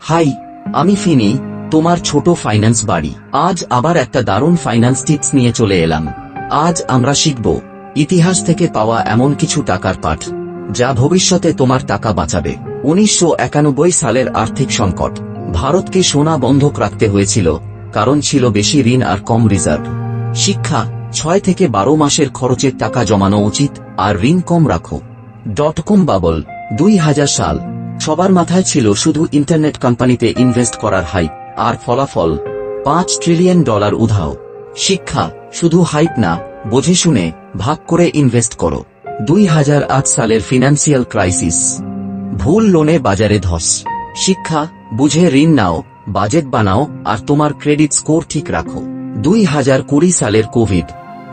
High, আমি ফিনি, তোমার ছোট ফাইন্যান্স বাড়ি। আজ আবার একটা দারুণ ফাইন্যান্স টিপস নিয়ে চলে এলাম। আজ আমরা শিখব ইতিহাস থেকে পাওয়া এমন কিছু টাকার পাঠ যা ভবিষ্যতে তোমার টাকা বাঁচাবে। 1991 সালের আর্থিক সংকট। ভারতকে সোনা বন্ধক রাখতে হয়েছিল, কারণ ছিল বেশি ঋণ আর কম রিজার্ভ। শিক্ষা, 6 থেকে 12 মাসের খরচের টাকা জমানো উচিত আর ঋণ কম রাখো। .com বাবল, 2000 সাল। সবার মাথায় ছিল শুধু ইন্টারনেট কোম্পানিতে ইনভেস্ট করার হাইপ, আর ফলাফল $5 ট্রিলিয়ন উধাও। শিক্ষা, শুধু হাইপ না, বুঝে শুনে ভাগ করে ইনভেস্ট করো। 2008 সালের ফিনান্সিয়াল ক্রাইসিস। ভুল লোনে বাজারে ধস। শিক্ষা, বুঝে ঋণ নাও, বাজেট বানাও আর তোমার ক্রেডিট স্কোর ঠিক রাখো। 2020 সালের কোভিড।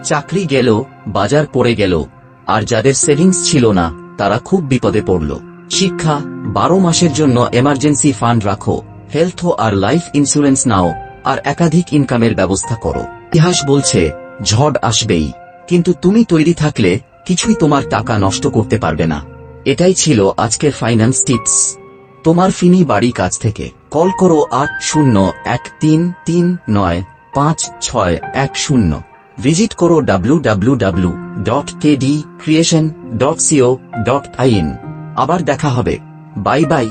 চাকরি গেল, বাজার পড়ে গেল, আর যাদের সেভিংস ছিল না তারা খুব বিপদে পড়ল। শিক্ষা, 12 মাসের জন্য এমার্জেন্সি ফান্ড রাখো, হেলথ আর লাইফ ইন্স্যুরেন্স নাও, আর একাধিক ইনকামের ব্যবস্থা করো। ইতিহাস বলছে ঝড় আসবেই, কিন্তু তুমি তৈরি থাকলে কিছুই তোমার টাকা নষ্ট করতে পারবে না। এটাই ছিল আজকের ফাইন্যান্স টিপস। তোমার ফিনি বাড়ি কাছ থেকে। কল করো 8013395610। ভিজিট করো www.kdcreation.co.in। আবার দেখা হবে। Bye bye.